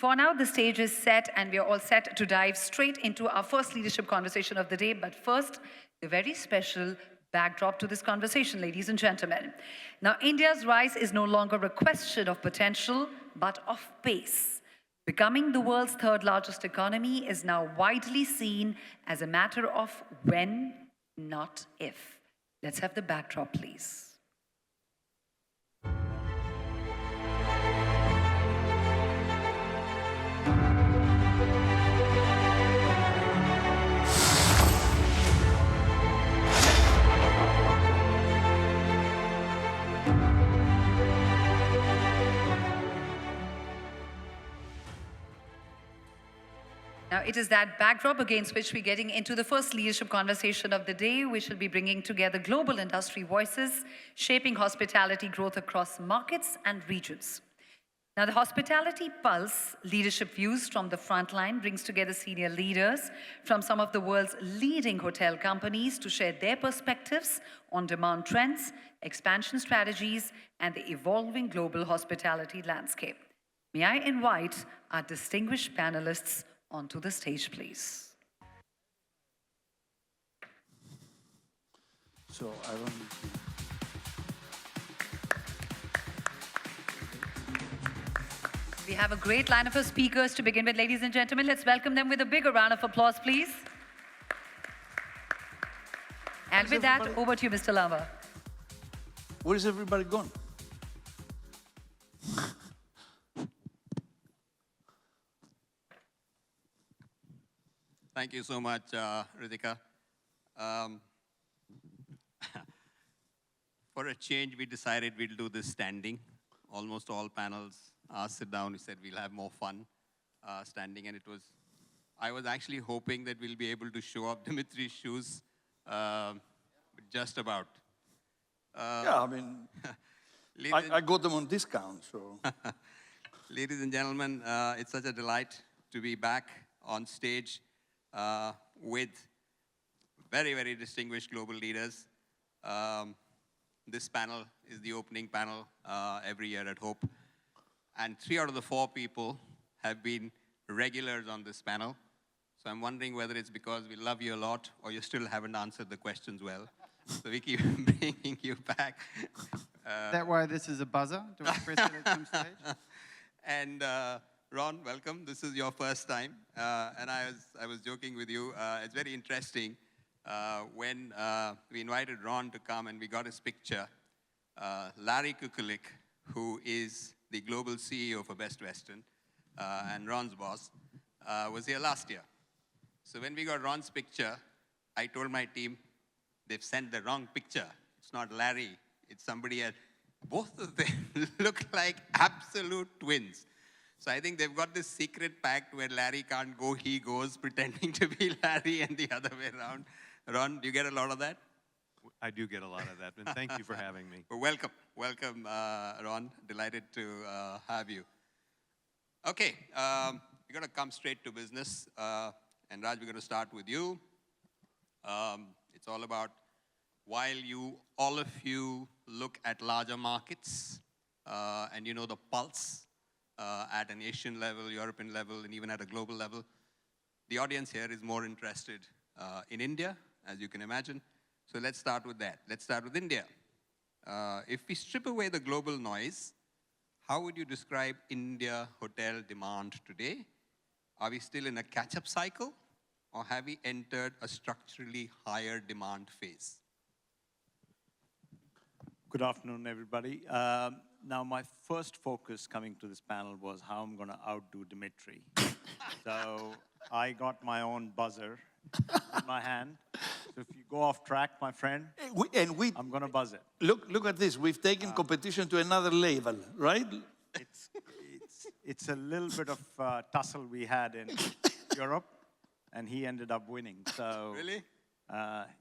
For now, the stage is set and we are all set to dive straight into our first leadership conversation of the day. But first, a very special backdrop to this conversation, ladies and gentlemen. Now, India's rise is no longer a question of potential, but of pace. Becoming the world's third largest economy is now widely seen as a matter of when, not if. Let's have the backdrop, please. Now, it is that backdrop against which we're getting into the first leadership conversation of the day. We shall be bringing together global industry voices, shaping hospitality growth across markets and regions. Now, the Hospitality Pulse Leadership Views from the Frontline brings together senior leaders from some of the world's leading hotel companies to share their perspectives on demand trends, expansion strategies, and the evolving global hospitality landscape. May I invite our distinguished panelists onto the stage, please. So I don't need We have a great lineup of speakers to begin with, ladies and gentlemen. Let's welcome them with a bigger round of applause, please. And with that, over to you, Mr. Lamba. Where is everybody gone? Thank you so much, Ritika. For a change, we decided we'll do this standing. Almost all panels sit down. We said we'll have more fun standing, and I was actually hoping that we'll be able to show up Dimitris' shoes just about. Yeah, I mean, I got them on discount, so. Ladies and gentlemen, it's such a delight to be back on stage with very, very distinguished global leaders. This panel is the opening panel every year at Hope. And 3 out of the 4 people have been regulars on this panel. So I'm wondering whether it's because we love you a lot or you still haven't answered the questions well. So we keep bringing you back. Is that why this is a buzzer? Do I press it at some stage? And Ron, welcome. This is your first time. And I was joking with you. It's very interesting. When we invited Ron to come and we got his picture, Larry Kukulik, who is the global CEO for Best Western and Ron's boss, was here last year. So when we got Ron's picture, I told my team, they've sent the wrong picture. It's not Larry, it's somebody else. Both of them look like absolute twins. So I think they've got this secret pact where Larry can't go, he goes, pretending to be Larry and the other way around. Ron, do you get a lot of that? I do get a lot of that, and thank you for having me. Well, welcome, Ron. Delighted to have you. Okay, we're going to come straight to business. And Raj, we're going to start with you. It's all about, while all of you look at larger markets, and you know the pulse at an Asian level, European level, and even at a global level, the audience here is more interested in India, as you can imagine. So let's start with that. Let's start with India. If we strip away the global noise, how would you describe India hotel demand today? Are we still in a catch-up cycle, or have we entered a structurally higher demand phase? Good afternoon, everybody. Now, my first focus coming to this panel was how I'm going to outdo Dimitri. So I got my own buzzer in my hand. So if you go off track, my friend, I'm going to buzz it. Look at this. We've taken competition to another level, right? It's a little bit of tussle we had in Europe, and he ended up winning. So Really?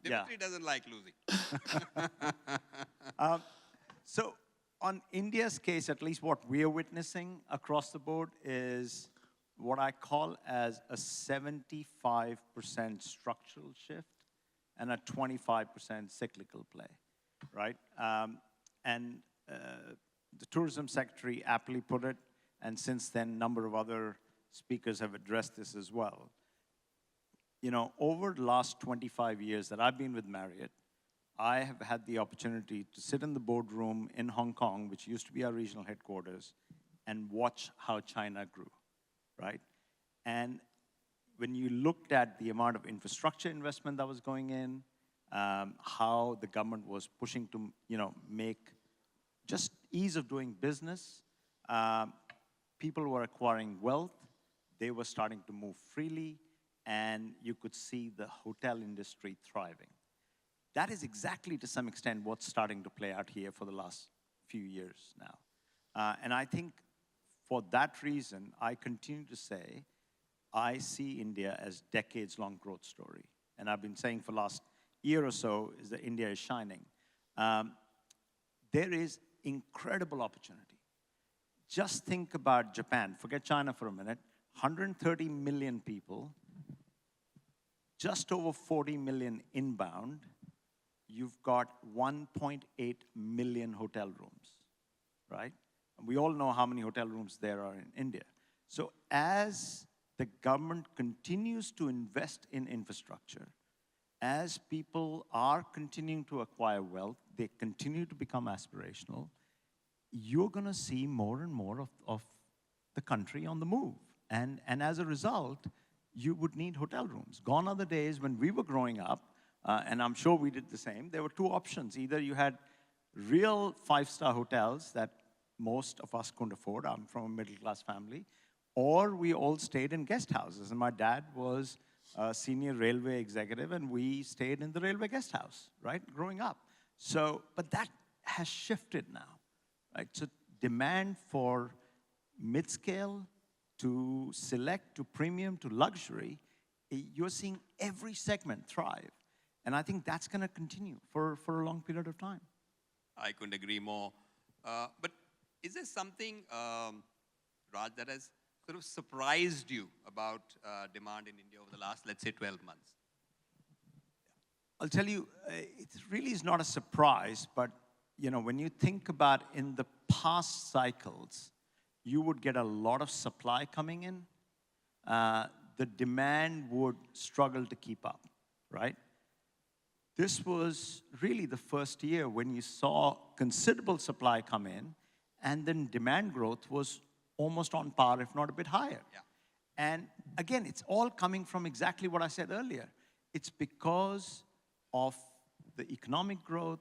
Dimitri doesn't like losing. So on India's case, at least what we're witnessing across the board is what I call as a 75% structural shift and a 25% cyclical play, right? And the tourism secretary aptly put it, and since then, a number of other speakers have addressed this as well. You know, over the last 25 years that I've been with Marriott, I have had the opportunity to sit in the boardroom in Hong Kong, which used to be our regional headquarters, and watch how China grew, right? And when you looked at the amount of infrastructure investment that was going in, how the government was pushing to, you know, make just ease of doing business, people were acquiring wealth, they were starting to move freely, and you could see the hotel industry thriving. That is exactly, to some extent, what's starting to play out here for the last few years now. And I think for that reason, I continue to say, I see India as decades-long growth story. And I've been saying for the last year or so is that India is shining. There is incredible opportunity. Just think about Japan. Forget China for a minute. 130 million people, just over 40 million inbound. You've got 1.8 million hotel rooms, right? And we all know how many hotel rooms there are in India. So as the government continues to invest in infrastructure, as people are continuing to acquire wealth, they continue to become aspirational, you're going to see more and more of the country on the move. And as a result, you would need hotel rooms. Gone are the days when we were growing up, and I'm sure we did the same. There were two options. Either you had real five-star hotels that most of us couldn't afford. I'm from a middle-class family. Or we all stayed in guest houses. And my dad was a senior railway executive, and we stayed in the railway guest house, right, growing up. So, but that has shifted now, right? So demand for mid-scale to select to premium to luxury, you're seeing every segment thrive. And I think that's going to continue for a long period of time. I couldn't agree more. But is there something, Raj, that has sort of surprised you about demand in India over the last, let's say, 12 months? I'll tell you, it really is not a surprise, but you know, when you think about in the past cycles, you would get a lot of supply coming in. The demand would struggle to keep up, right? This was really the first year when you saw considerable supply come in, and then demand growth was almost on par, if not a bit higher. Yeah. And again, it's all coming from exactly what I said earlier. It's because of the economic growth.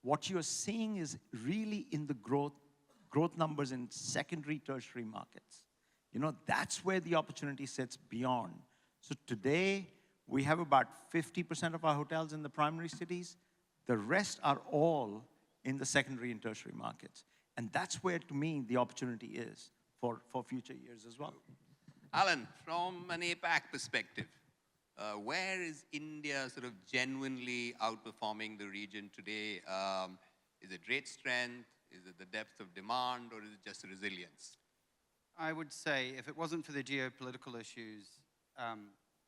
What you're seeing is really in the growth numbers in secondary, tertiary markets. You know, that's where the opportunity sits beyond. So today, we have about 50% of our hotels in the primary cities. The rest are all in the secondary and tertiary markets. And that's where, to me, the opportunity is for future years as well. Alan, from an APAC perspective, where is India sort of genuinely outperforming the region today? Is it rate strength? Is it the depth of demand? Or is it just resilience? I would say if it wasn't for the geopolitical issues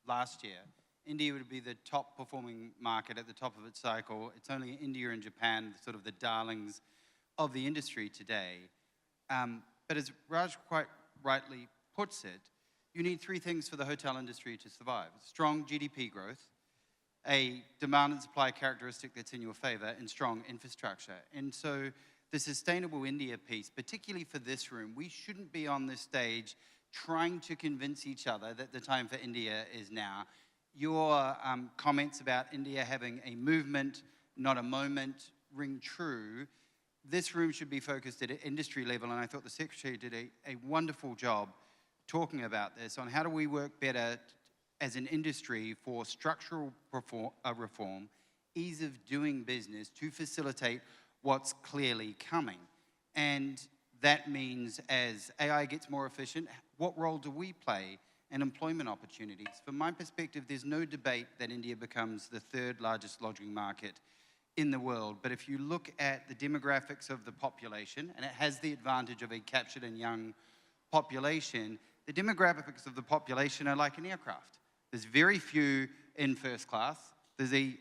last year, India would be the top performing market at the top of its cycle. It's only India and Japan, sort of the darlings of the industry today. But as Raj quite rightly puts it, you need three things for the hotel industry to survive: strong GDP growth, a demand and supply characteristic that's in your favor, and strong infrastructure. And so the sustainable India piece, particularly for this room, we shouldn't be on this stage trying to convince each other that the time for India is now. Your comments about India having a movement, not a moment, ring true. This room should be focused at an industry level, and I thought the Secretary did a wonderful job talking about this, on how do we work better as an industry for structural reform, ease of doing business to facilitate what's clearly coming. And that means as AI gets more efficient, what role do we play in employment opportunities? From my perspective, there's no debate that India becomes the third largest lodging market in the world. But if you look at the demographics of the population, and it has the advantage of a captured and young population, the demographics of the population are like an aircraft. There's very few in first class. There's a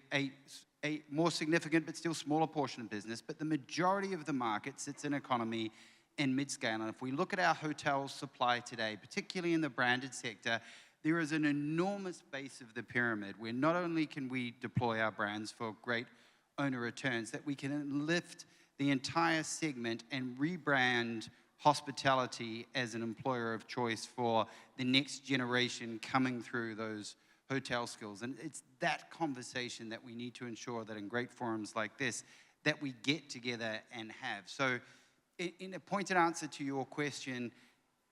more significant but still smaller portion of business, but the majority of the market sits in economy and mid-scale. And if we look at our hotel supply today, particularly in the branded sector, there is an enormous base of the pyramid where not only can we deploy our brands for great owner returns, that we can lift the entire segment and rebrand hospitality as an employer of choice for the next generation coming through those hotel skills. And it's that conversation that we need to ensure that in great forums like this, that we get together and have. So in a pointed answer to your question,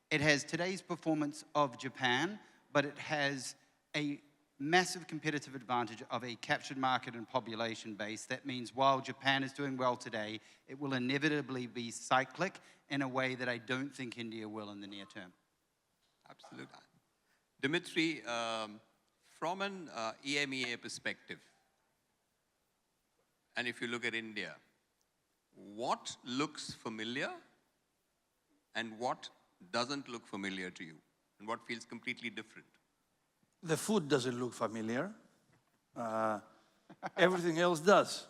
it has today's performance of Japan, but it has a massive competitive advantage of a captured market and population base. That means while Japan is doing well today, it will inevitably be cyclic in a way that I don't think India will in the near term. Absolutely. Dimitri, from an EMEA perspective, and if you look at India, what looks familiar and what doesn't look familiar to you, and what feels completely different? The food doesn't look familiar. Everything else does.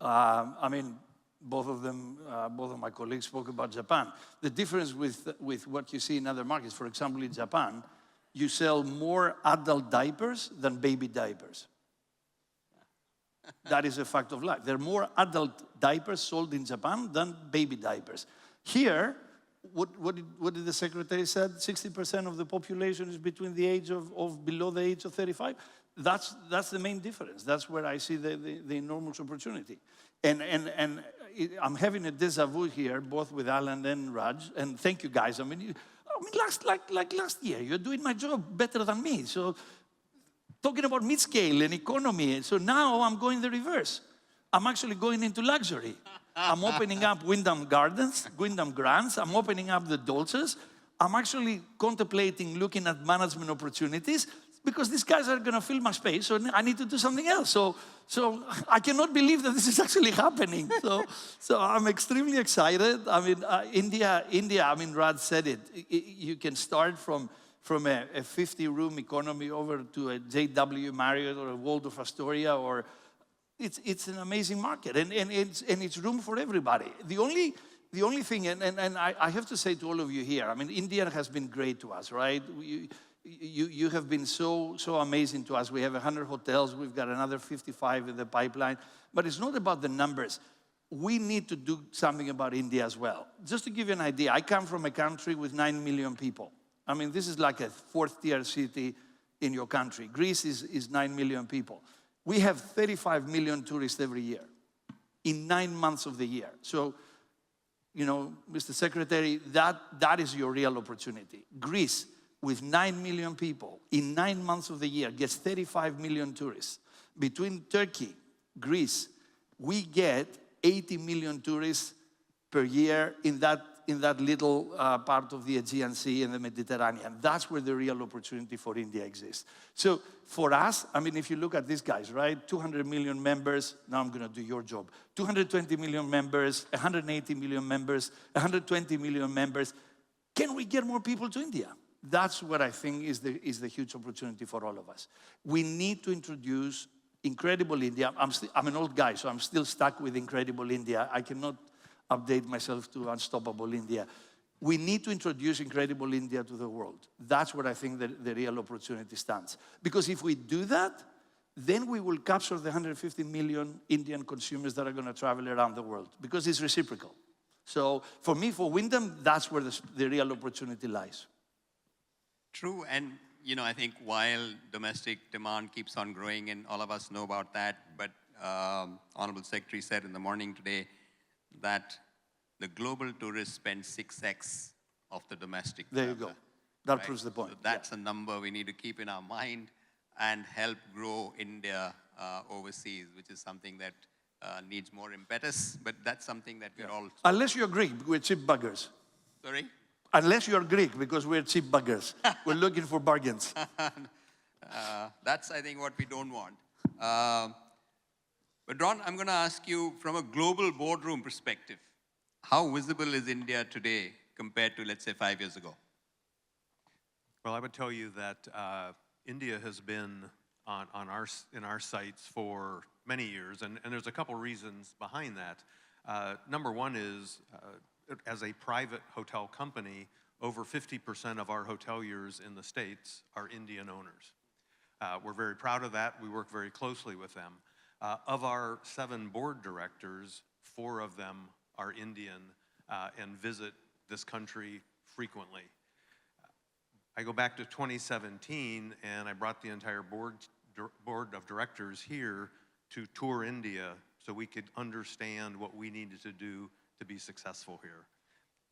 I mean, both of my colleagues spoke about Japan. The difference with what you see in other markets, for example, in Japan, you sell more adult diapers than baby diapers. That is a fact of life. There are more adult diapers sold in Japan than baby diapers. Here, what did the secretary said? 60% of the population is between the age of below the age of 35. That's the main difference. That's where I see the enormous opportunity. And I'm having a déjà vu here, both with Alan and Raj. And thank you guys. I mean, last year, you're doing my job better than me. So talking about mid-scale and economy. So now I'm going the reverse. I'm actually going into luxury. I'm opening up Wyndham Gardens, Wyndham Grands. I'm opening up the Dolces. I'm actually contemplating looking at management opportunities because these guys are going to fill my space, so I need to do something else. So I cannot believe that this is actually happening. So I'm extremely excited. I mean, India, I mean, Raj said it. You can start from a 50-room economy over to a JW Marriott or a Waldorf Astoria, or it's an amazing market, and it's room for everybody. The only thing, and I have to say to all of you here, I mean, India has been great to us, right? You have been so amazing to us. We have 100 hotels. We've got another 55 in the pipeline. But it's not about the numbers. We need to do something about India as well. Just to give you an idea, I come from a country with 9 million people. I mean, this is like a fourth-tier city in your country. Greece is 9 million people. We have 35 million tourists every year in 9 months of the year. So, you know, Mr. Secretary, that is your real opportunity. Greece, with 9 million people, in 9 months of the year, gets 35 million tourists. Between Turkey, Greece, we get 80 million tourists per year in that little part of the Aegean Sea and the Mediterranean. That's where the real opportunity for India exists. So for us, I mean, if you look at these guys, right? 200 million members, now I'm gonna do your job. 220 million members, 180 million members, 120 million members. Can we get more people to India? That's what I think is the huge opportunity for all of us. We need to introduce Incredible India. I'm an old guy, so I'm still stuck with Incredible India. I cannot update myself to Unstoppable India. We need to introduce Incredible India to the world. That's where I think the real opportunity stands. Because if we do that, then we will capture the 150 million Indian consumers that are going to travel around the world, because it's reciprocal. So for me, for Wyndham, that's where the real opportunity lies. True, and you know, I think while domestic demand keeps on growing, and all of us know about that, but Honorable Secretary said in the morning today that the global tourist spends 6x of the domestic There you traveler, go. That right? proves the point. So that's a number we need to keep in our mind and help grow India overseas, which is something that needs more impetus, but that's something that we're all... Unless you're Greek, we're cheap buggers. Sorry? Unless you're Greek, because we're cheap buggers. We're looking for bargains. That's, I think, what we don't want. But Ron, I'm going to ask you from a global boardroom perspective, how visible is India today compared to, let's say, 5 years ago? Well, I would tell you that India has been in our sights for many years, and there's a couple reasons behind that. Number one is as a private hotel company, over 50% of our hoteliers in the States are Indian owners. We're very proud of that. We work very closely with them. Of our 7 board directors, 4 of them are Indian and visit this country frequently. I go back to 2017, and I brought the entire board of directors here to tour India so we could understand what we needed to do to be successful here.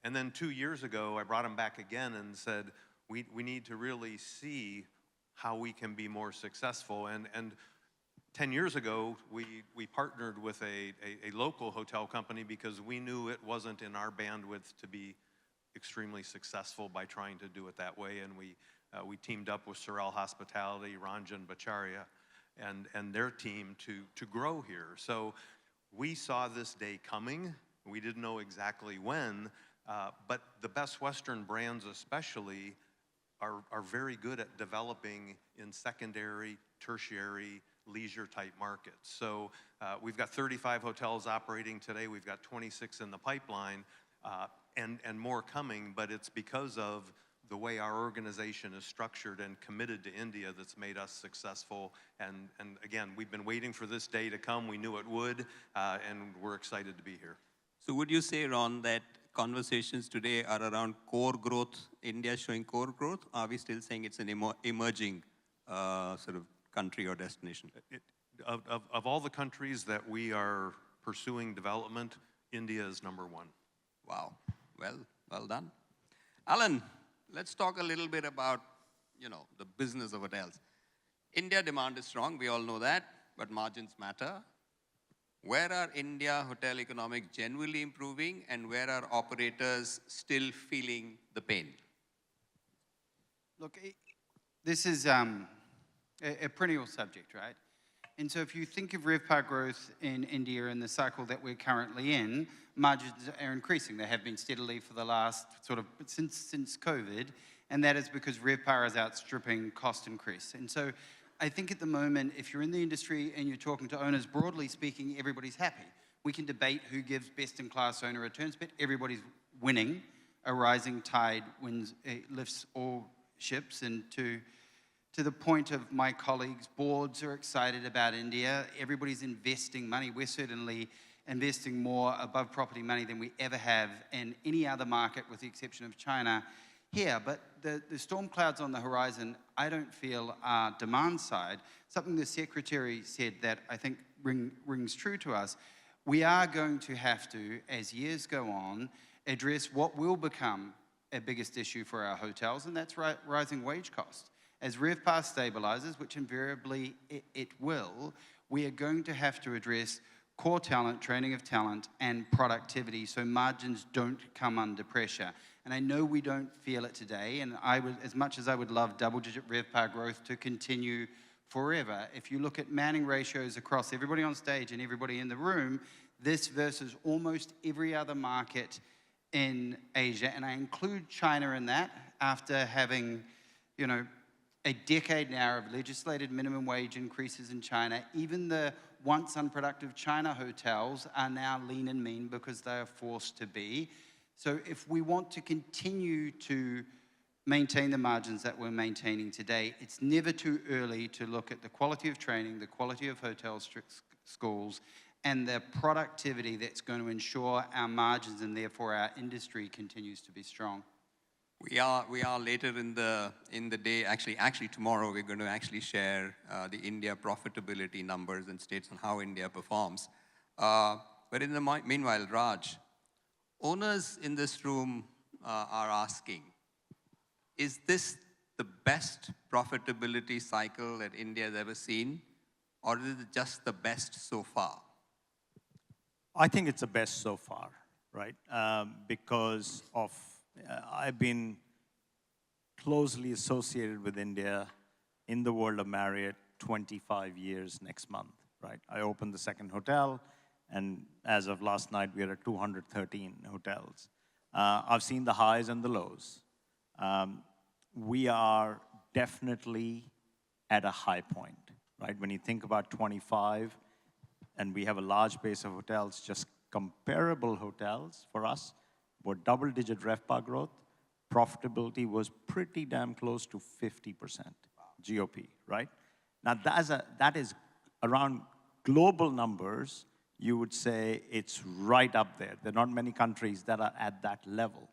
And then 2 years ago, I brought them back again and said, we need to really see how we can be more successful. And 10 years ago, we partnered with a local hotel company because we knew it wasn't in our bandwidth to be extremely successful by trying to do it that way. And we teamed up with Sorrel Hospitality, Ranjan Bacharya, and their team to grow here. So we saw this day coming. We didn't know exactly when, but the best Western brands especially are very good at developing in secondary, tertiary, leisure-type markets. So we've got 35 hotels operating today. We've got 26 in the pipeline, and more coming, but it's because of the way our organization is structured and committed to India that's made us successful. And again, we've been waiting for this day to come. We knew it would, and we're excited to be here. So would you say, Ron, that conversations today are around core growth, India showing core growth? Are we still saying it's an emerging sort of country or destination? Of all the countries that we are pursuing development, India is #1. Wow, well done. Alan, let's talk a little bit about, the business of hotels. India demand is strong, we all know that, but margins matter. Where are India hotel economics generally improving, and where are operators still feeling the pain? Look, this is a perennial subject, right? And so if you think of RevPAR growth in India in the cycle that we're currently in, margins are increasing. They have been steadily for the last since COVID, and that is because RevPAR is outstripping cost increase. And so I think at the moment, if you're in the industry and you're talking to owners, broadly speaking, everybody's happy. We can debate who gives best-in-class owner returns, but everybody's winning. A rising tide lifts all ships, and to the point of my colleagues, boards are excited about India. Everybody's investing money. We're certainly investing more above property money than we ever have in any other market, with the exception of China here. But the storm clouds on the horizon, I don't feel are demand side. Something the Secretary said that I think rings true to us. We are going to have to, as years go on, address what will become a biggest issue for our hotels, and that's rising wage costs. As RevPAR stabilizes, which invariably it will, we are going to have to address core talent, training of talent, and productivity so margins don't come under pressure. And I know we don't feel it today, and as much as I would love double-digit RevPAR growth to continue forever, if you look at manning ratios across everybody on stage and everybody in the room, this versus almost every other market in Asia, and I include China in that, after having, a decade now of legislated minimum wage increases in China, even the once unproductive China hotels are now lean and mean because they are forced to be. So if we want to continue to maintain the margins that we're maintaining today, it's never too early to look at the quality of training, the quality of hotel schools, and the productivity that's going to ensure our margins and therefore our industry continues to be strong. We are later in the day, actually tomorrow, we're going to actually share the India profitability numbers and states on how India performs. But in the meanwhile, Raj, owners in this room are asking, is this the best profitability cycle that India has ever seen, or is it just the best so far? I think it's the best so far, right? Because of I've been closely associated with India in the world of Marriott 25 years next month, right? I opened the second hotel, and as of last night, we are at 213 hotels. I've seen the highs and the lows. We are definitely at a high point, right? When you think about 25, and we have a large base of hotels, just comparable hotels for us, were double-digit RevPAR growth. Profitability was pretty damn close to 50% GOP, right? Now, that is around global numbers, you would say it's right up there. There are not many countries that are at that level.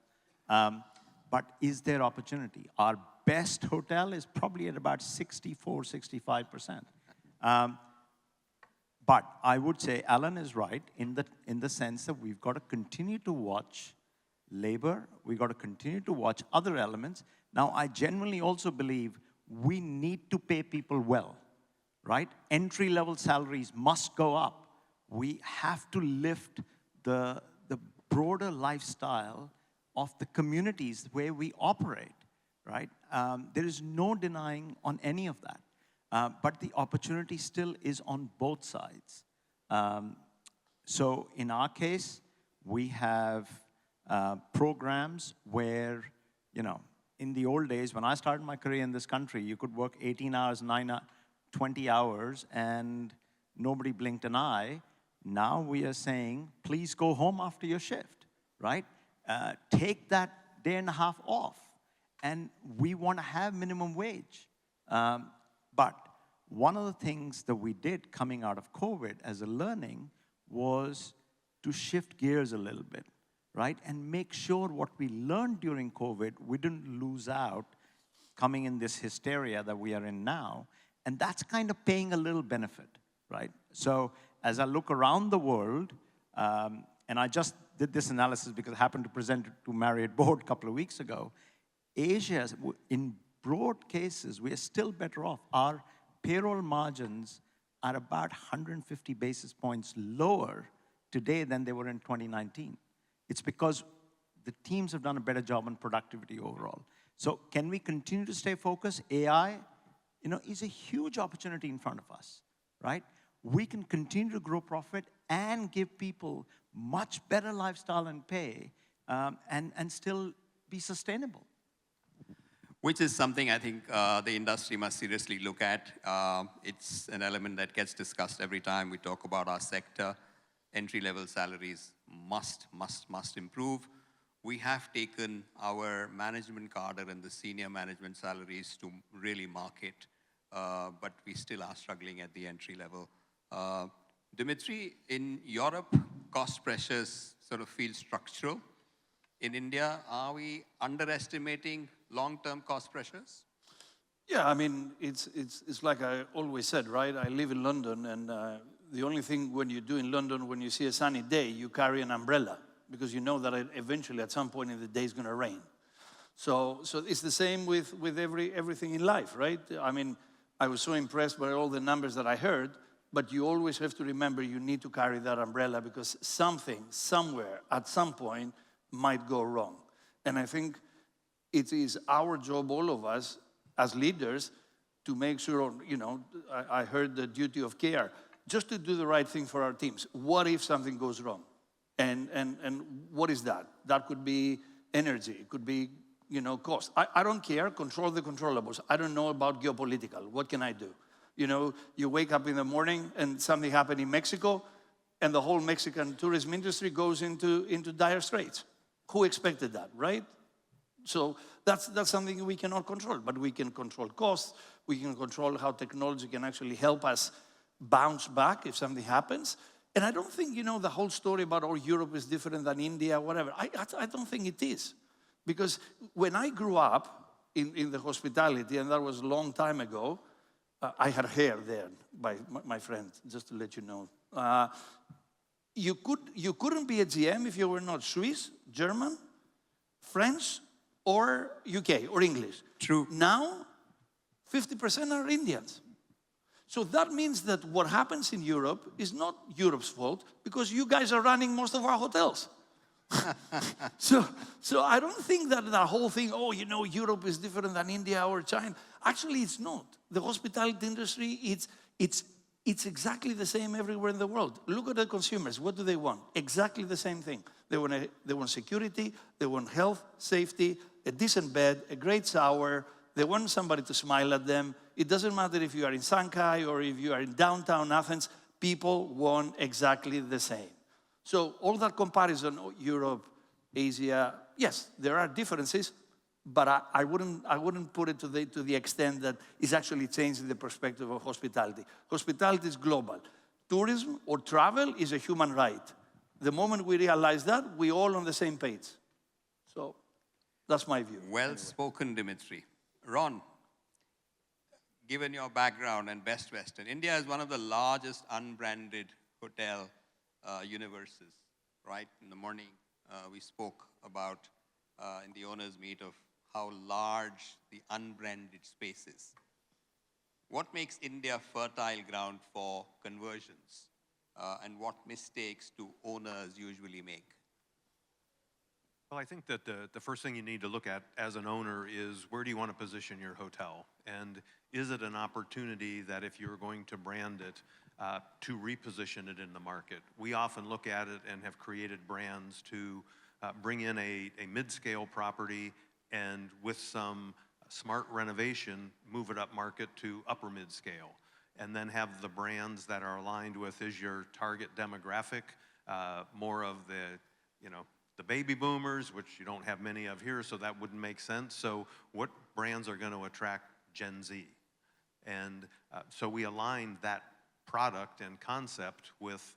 But is there opportunity? Our best hotel is probably at about 64, 65%. But I would say Alan is right in the sense that we've got to continue to watch labor. We've got to continue to watch other elements. Now, I genuinely also believe we need to pay people well, right? Entry-level salaries must go up. We have to lift the broader lifestyle of the communities where we operate, right? There is no denying on any of that. But the opportunity still is on both sides. So in our case, we have programs where, you know, in the old days, when I started my career in this country, you could work 18 hours, 20 hours, and nobody blinked an eye. Now we are saying, please go home after your shift, right? Take that day and a half off. And we want to have minimum wage. But one of the things that we did coming out of COVID as a learning was to shift gears a little bit, right? And make sure what we learned during COVID, we didn't lose out coming in this hysteria that we are in now. And that's kind of paying a little benefit, right? So as I look around the world, and I just did this analysis because I happened to present it to Marriott board a couple of weeks ago, Asia, in broad cases, we are still better off. Our payroll margins are about 150 basis points lower today than they were in 2019. It's because the teams have done a better job on productivity overall. So can we continue to stay focused? AI, you know, is a huge opportunity in front of us, right? We can continue to grow profit and give people much better lifestyle and pay, and still be sustainable. Which is something I think the industry must seriously look at. It's an element that gets discussed every time we talk about our sector. Entry-level salaries must improve. We have taken our management cadre and the senior management salaries to really market, but we still are struggling at the entry level. Dimitri, in Europe, cost pressures sort of feel structural. In India, are we underestimating long-term cost pressures? Yeah, I mean, it's like I always said, right? I live in London, and the only thing when you do in London, when you see a sunny day, you carry an umbrella, because you know that eventually at some point in the day it's going to rain. So it's the same with everything in life, right? I mean, I was so impressed by all the numbers that I heard, but you always have to remember you need to carry that umbrella, because something, somewhere, at some point, might go wrong. And I think it is our job, all of us, as leaders, to make sure, you know, I heard the duty of care, just to do the right thing for our teams. What if something goes wrong? And what is that? That could be energy, it could be, you know, cost. I don't care, control the controllables. I don't know about geopolitical. What can I do? You know, you wake up in the morning and something happened in Mexico, and the whole Mexican tourism industry goes into dire straits. Who expected that, right? So that's something we cannot control, but we can control costs. We can control how technology can actually help us bounce back if something happens. And I don't think, you know, the whole story about, oh, Europe is different than India, whatever. I don't think it is. Because when I grew up in the hospitality, and that was a long time ago, I had hair there by my friend, just to let you know. You couldn't be a GM if you were not Swiss, German, French, or UK, or English. True. Now, 50% are Indians. So that means that what happens in Europe is not Europe's fault, because you guys are running most of our hotels. So I don't think that the whole thing, oh, you know, Europe is different than India or China. Actually, it's not. The hospitality industry, it's exactly the same everywhere in the world. Look at the consumers. What do they want? Exactly the same thing. They want security, they want health, safety, a decent bed, a great shower. They want somebody to smile at them. It doesn't matter if you are in Shanghai or if you are in downtown Athens. People want exactly the same. So all that comparison, oh, Europe, Asia. Yes, there are differences, but I wouldn't put it to the extent that it's actually changing the perspective of hospitality. Hospitality is global. Tourism or travel is a human right. The moment we realize that, we're all on the same page. So that's my view. Well spoken, Dimitri. Ron, given your background and Best Western, India is one of the largest unbranded hotel universes, right? In the morning, we spoke about in the owners' meet of how large the unbranded space is. What makes India fertile ground for conversions? And what mistakes do owners usually make? Well, I think that the first thing you need to look at as an owner is where do you want to position your hotel? And is it an opportunity that if you're going to brand it, to reposition it in the market? We often look at it and have created brands to bring in a mid-scale property and with some smart renovation, move it up market to upper mid-scale. And then have the brands that are aligned with is your target demographic, more of the baby boomers, which you don't have many of here, so that wouldn't make sense. So what brands are going to attract Gen Z? And so we aligned that product and concept with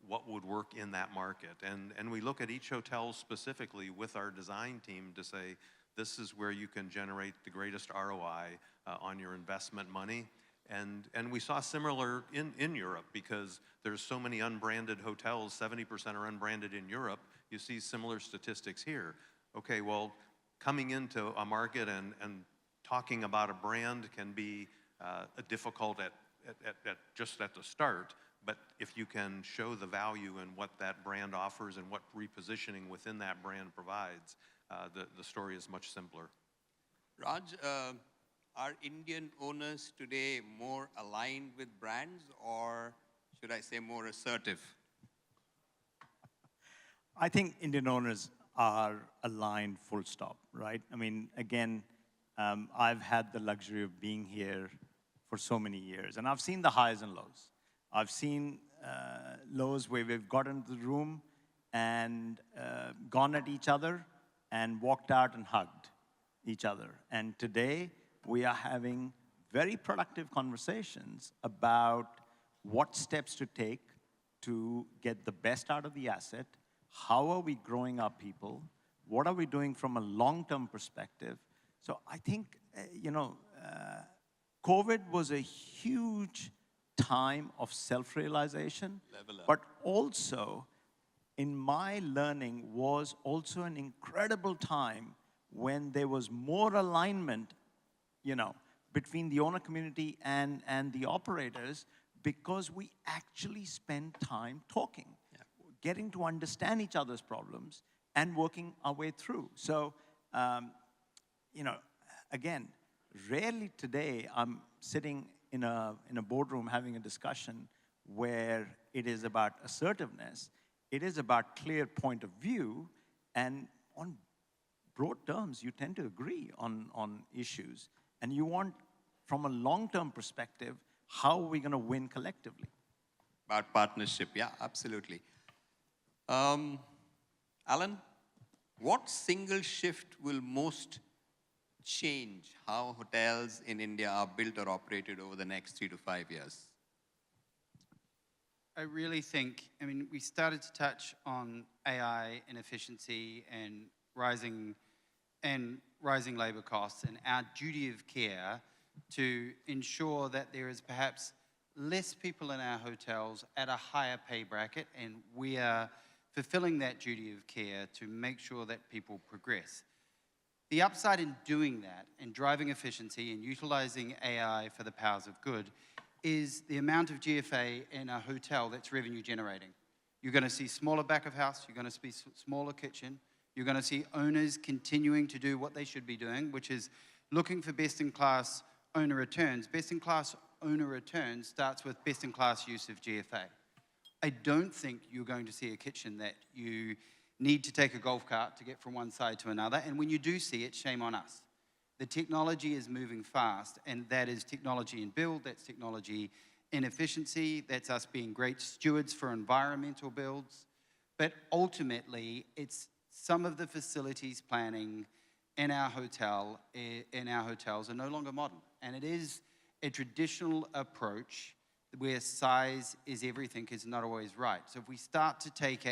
what would work in that market. And we look at each hotel specifically with our design team to say, this is where you can generate the greatest ROI on your investment money. And we saw similar in Europe because there's so many unbranded hotels, 70% are unbranded in Europe. You see similar statistics here. Okay, well, coming into a market and talking about a brand can be difficult just at the start, but if you can show the value in what that brand offers and what repositioning within that brand provides, the story is much simpler. Raj, are Indian owners today more aligned with brands, or should I say more assertive? I think Indian owners are aligned full stop, right? I mean, again, I've had the luxury of being here for so many years, and I've seen the highs and lows. I've seen lows where we've got into the room and gone at each other and walked out and hugged each other. And today, we are having very productive conversations about what steps to take to get the best out of the asset, how are we growing our people, what are we doing from a long-term perspective. So I think, COVID was a huge time of self-realization, but also, in my learning, was also an incredible time when there was more alignment between the owner community and the operators, because we actually spend time talking, getting to understand each other's problems and working our way through. So, again, rarely today I'm sitting in a boardroom having a discussion where it is about assertiveness. It is about clear point of view, and on broad terms, you tend to agree on issues. And you want, from a long-term perspective, how are we going to win collectively? About partnership, yeah, absolutely. Alan, what single shift will most change how hotels in India are built or operated over the next 3 to 5 years? I really think, we started to touch on AI and efficiency and rising labor costs, and our duty of care to ensure that there is perhaps less people in our hotels at a higher pay bracket, and we are fulfilling that duty of care to make sure that people progress. The upside in doing that and driving efficiency and utilizing AI for the powers of good is the amount of GFA in a hotel that's revenue generating. You're going to see smaller back of house, you're going to see smaller kitchen, you're going to see owners continuing to do what they should be doing, which is looking for best-in-class owner returns. Best-in-class owner returns starts with best-in-class use of GFA. I don't think you're going to see a kitchen that you need to take a golf cart to get from one side to another, and when you do see it, shame on us. The technology is moving fast, and that is technology in build, that's technology in efficiency, that's us being great stewards for environmental builds, but ultimately, it's some of the facilities planning in our hotels are no longer modern. And it is a traditional approach where size is everything is not always right. So if we start to take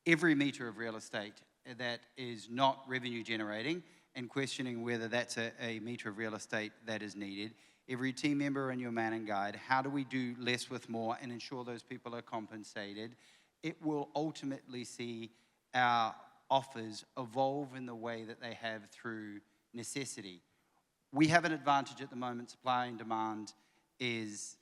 every meter of real estate that is not revenue generating and questioning whether that's a meter of real estate that is needed, every team member in your Manning guide, how do we do less with more and ensure those people are compensated? It will ultimately see our offers evolve in the way that they have through necessity. We have an advantage at the moment. Supply and demand is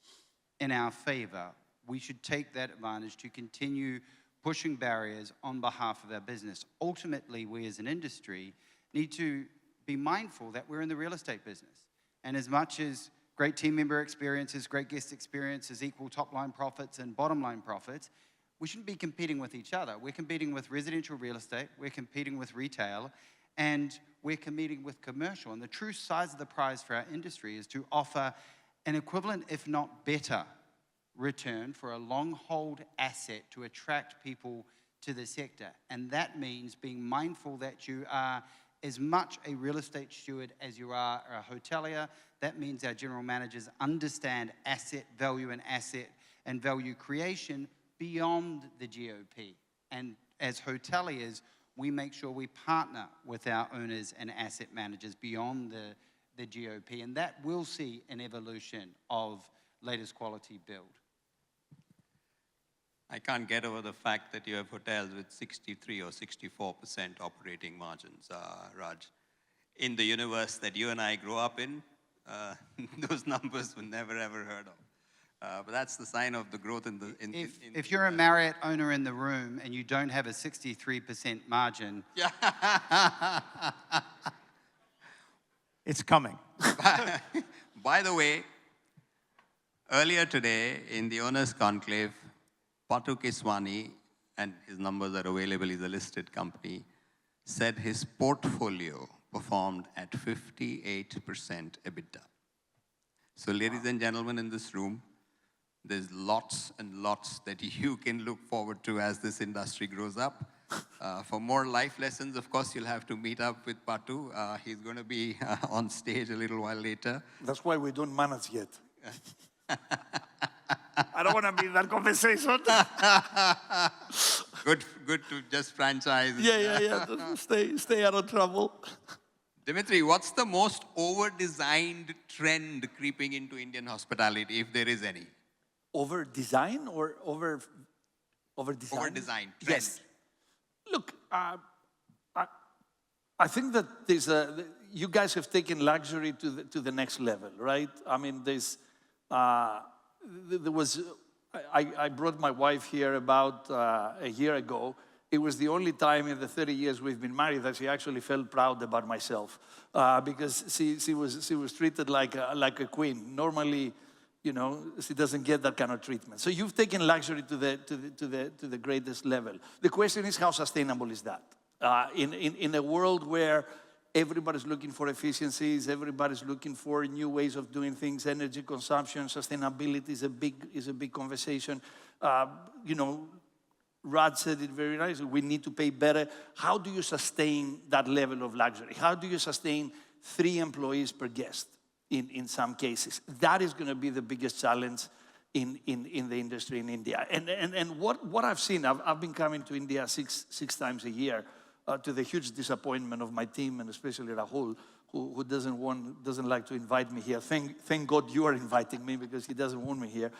in our favor. We should take that advantage to continue pushing barriers on behalf of our business. Ultimately, we as an industry need to be mindful that we're in the real estate business. And as much as great team member experiences, great guest experiences equal top line profits and bottom line profits, we shouldn't be competing with each other. We're competing with residential real estate, we're competing with retail, and we're competing with commercial. And the true size of the prize for our industry is to offer an equivalent, if not better, return for a long hold asset to attract people to the sector. And that means being mindful that you are as much a real estate steward as you are a hotelier. That means our general managers understand asset value and value creation beyond the GOP. And as hoteliers, we make sure we partner with our owners and asset managers beyond the GOP, and that will see an evolution of latest quality build. I can't get over the fact that you have hotels with 63 or 64% operating margins, Raj. In the universe that you and I grew up in, those numbers were never ever heard of. But that's the sign of the growth in the... If you're a Marriott owner in the room and you don't have a 63% margin... Yeah. It's coming. By the way, earlier today in the owners' conclave, Patu Keswani, and his numbers are available, he's a listed company, said his portfolio performed at 58% EBITDA. So ladies and gentlemen in this room, there's lots and lots that you can look forward to as this industry grows up. For more life lessons, of course, you'll have to meet up with Patu. He's going to be on stage a little while later. That's why we don't manage yet. I don't want to be in that conversation. Good to just franchise. Yeah. Stay out of trouble. Dimitri, what's the most over-designed trend creeping into Indian hospitality, if there is any? Over-design or over-design? Over-design, trend. Yes. Look, I think that you guys have taken luxury to the next level, right? I mean, I brought my wife here about a year ago. It was the only time in the 30 years we've been married that she actually felt proud about myself because she was treated like a queen. Normally, you know, she doesn't get that kind of treatment. So you've taken luxury to the greatest level. The question is, how sustainable is that? In a world where everybody's looking for efficiencies, everybody's looking for new ways of doing things, energy consumption, sustainability is a big conversation. You know, Raj said it very nicely. We need to pay better. How do you sustain that level of luxury? How do you sustain 3 employees per guest in some cases? That is going to be the biggest challenge in the industry in India. And what I've seen, I've been coming to India six times a year to the huge disappointment of my team, and especially Rahul, who doesn't like to invite me here. Thank God you are inviting me because he doesn't want me here.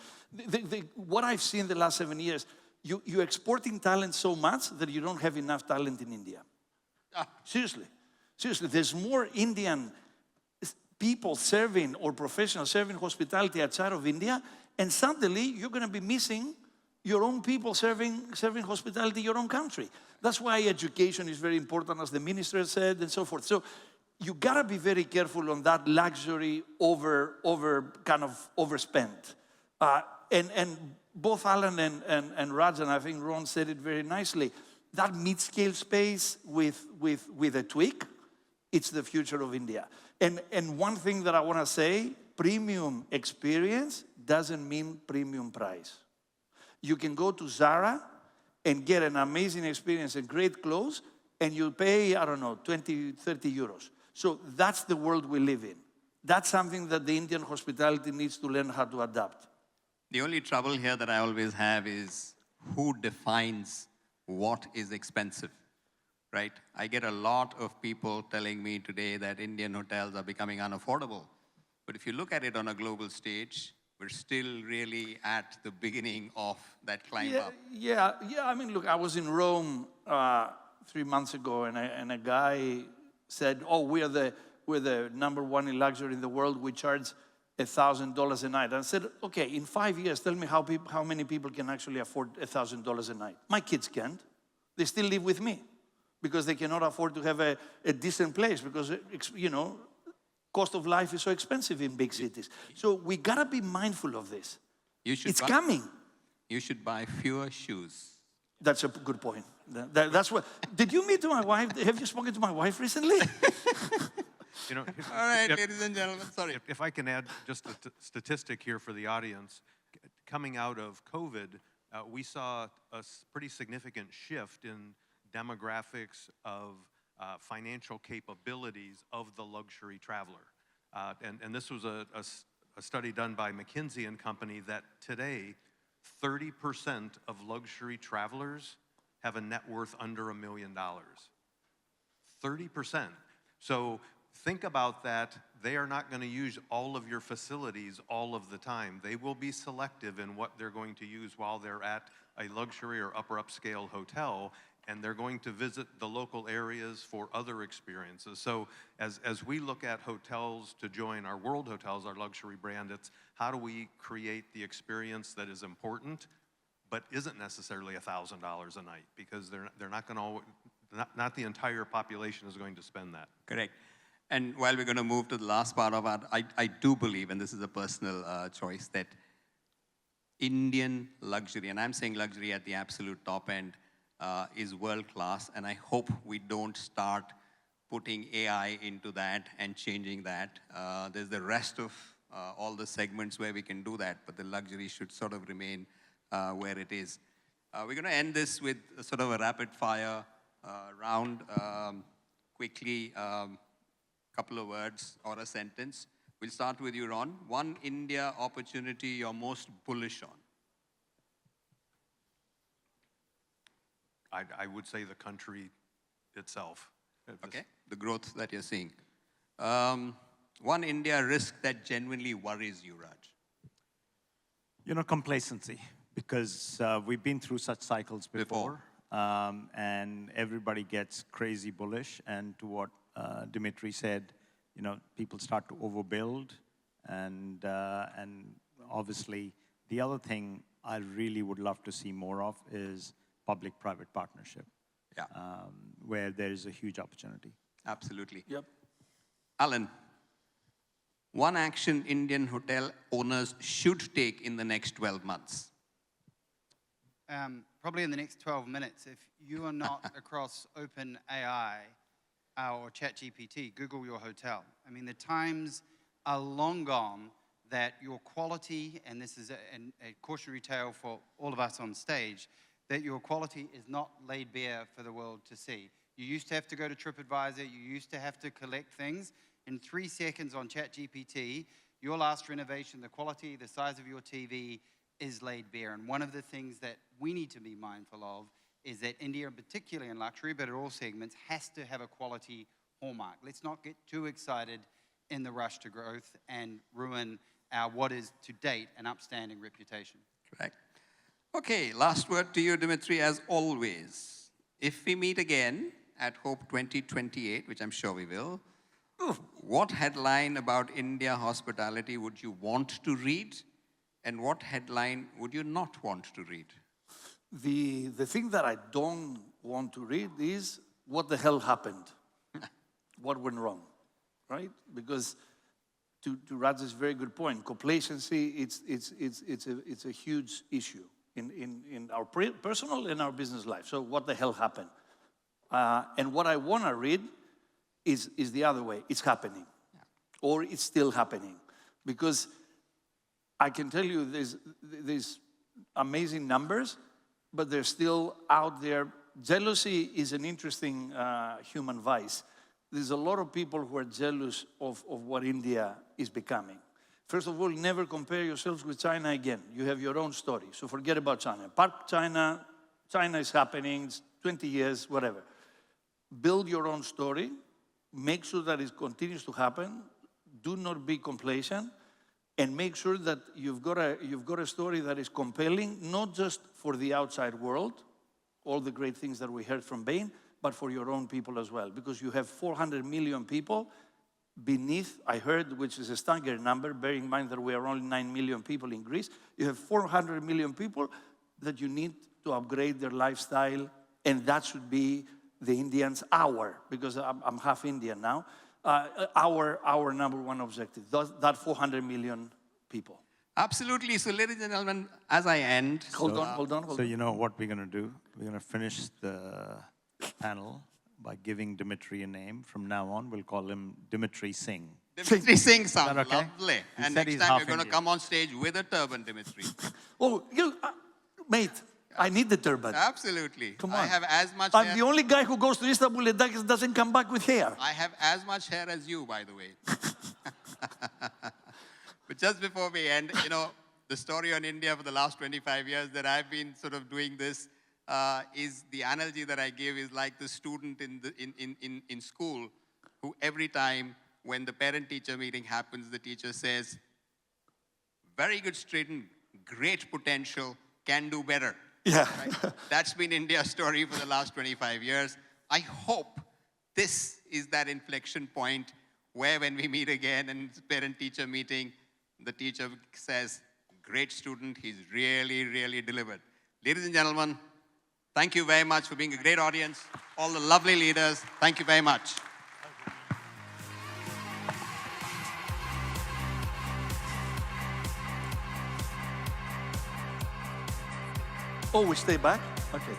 What I've seen the last 7 years, you're exporting talent so much that you don't have enough talent in India. Seriously. There's more Indian people serving or professionals serving hospitality outside of India, and suddenly you're going to be missing your own people serving hospitality in your own country. That's why education is very important, as the minister said, and so forth. So you got to be very careful on that luxury kind of overspent. And both Alan and Raj, and I think Ron said it very nicely, that mid-scale space with a tweak, it's the future of India. And one thing that I want to say, premium experience doesn't mean premium price. You can go to Zara and get an amazing experience and great clothes and you pay, I don't know, 20, 30 euros. So that's the world we live in. That's something that the Indian hospitality needs to learn how to adapt. The only trouble here that I always have is who defines what is expensive, right? I get a lot of people telling me today that Indian hotels are becoming unaffordable. But if you look at it on a global stage, we're still really at the beginning of that climb up. Yeah. I mean, look, I was in Rome 3 months ago, and a guy said, "Oh, we're the #1 in luxury in the world. We charge $1,000 a night." And I said, "Okay, in 5 years, tell me how many people can actually afford $1,000 a night." My kids can't. They still live with me because they cannot afford to have a decent place because, you know, cost of life is so expensive in big cities. So we gotta be mindful of this. It's coming. You should buy fewer shoes. That's a good point. That's what. Did you meet my wife? Have you spoken to my wife recently? You know, All right, ladies and gentlemen, sorry. if I can add just a statistic here for the audience, coming out of COVID, we saw a pretty significant shift in demographics of financial capabilities of the luxury traveler. And this was a study done by McKinsey & Company that today, 30% of luxury travelers have a net worth under $1 million. 30%. So think about that. They are not going to use all of your facilities all of the time. They will be selective in what they're going to use while they're at a luxury or upper upscale hotel, and they're going to visit the local areas for other experiences. So as we look at hotels to join our WorldHotels, our luxury brand, it's how do we create the experience that is important, but isn't necessarily $1,000 a night, because they're not going to, not the entire population is going to spend that. Correct. And while we're going to move to the last part of it, I do believe, and this is a personal choice, that Indian luxury, and I'm saying luxury at the absolute top end, is world-class, and I hope we don't start putting AI into that and changing that. There's the rest of all the segments where we can do that, but the luxury should sort of remain where it is. We're going to end this with a sort of a rapid-fire round. Quickly, couple of words or a sentence. We'll start with you, Ron. One India opportunity you're most bullish on. I would say the country itself. Okay, the growth that you're seeing. One India risk that genuinely worries you, Raj. You know, complacency, because we've been through such cycles before. And everybody gets crazy bullish, and to what Dimitris said, you know, people start to overbuild, and obviously the other thing I really would love to see more of is public-private partnership, where there is a huge opportunity. Absolutely. Yep. Alan, one action Indian hotel owners should take in the next 12 months. Probably in the next 12 minutes. If you are not across OpenAI or ChatGPT, Google your hotel. I mean, the times are long gone that your quality, and this is a cautionary tale for all of us on stage, that your quality is not laid bare for the world to see. You used to have to go to TripAdvisor, you used to have to collect things. In 3 seconds on ChatGPT, your last renovation, the quality, the size of your TV is laid bare. And one of the things that we need to be mindful of is that India, particularly in luxury, but at all segments, has to have a quality hallmark. Let's not get too excited in the rush to growth and ruin our, what is to date, an upstanding reputation. Correct. Okay, last word to you, Dimitri, as always. If we meet again at Hope 2028, which I'm sure we will, what headline about India hospitality would you want to read, and what headline would you not want to read? The thing that I don't want to read is what the hell happened? What went wrong, right? Because to Raj's very good point, complacency, it's a huge issue in our personal and our business life. So what the hell happened? And what I want to read is the other way. It's happening, or it's still happening, because I can tell you there's amazing numbers, but they're still out there jealousy is an interesting human vice. There's a lot of people who are jealous of what India is becoming. First of all, never compare yourselves with China again. You have your own story, so forget about China. Park China, China is happening, it's 20 years, whatever. Build your own story, make sure that it continues to happen, do not be complacent, and make sure that you've got a story that is compelling, not just for the outside world, all the great things that we heard from Bain, but for your own people as well. Because you have 400 million people beneath, I heard, which is a staggering number, bearing in mind that we are only 9 million people in Greece. You have 400 million people that you need to upgrade their lifestyle, and that should be the Indians' because I'm half Indian now, our number one objective, that 400 million people. Absolutely. So, ladies and gentlemen, as I end... Hold on. So you know what we're going to do? We're going to finish the panel by giving Dimitri a name. From now on, we'll call him Dimitri Singh. Dimitri Singh sounds okay? lovely. He And said next he's time half you're going to Indian. come on stage with a turban, Dimitri. Oh, mate, I need the turban. Absolutely. Come on. I have as much I'm hair. the only guy who goes to Istanbul and doesn't come back with hair. I have as much hair as you, by the way. But just before we end, you know, the story on India for the last 25 years that I've been sort of doing this is the analogy that I give is like the student in school who every time when the parent-teacher meeting happens, the teacher says, very good student, great potential, can do better. Yeah. Right? That's been India's story for the last 25 years. I hope this is that inflection point where when we meet again and parent-teacher meeting, the teacher says, great student, he's really, really delivered. Ladies and gentlemen, thank you very much for being a great audience. All the lovely leaders, thank you very much. Oh, we stay back? Okay.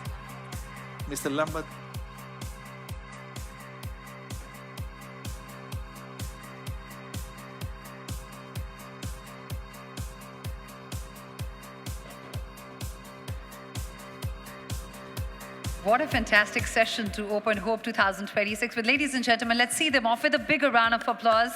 Mr. Lamba. What a fantastic session to open Hope 2026 with. Ladies and gentlemen, let's see them off with a bigger round of applause.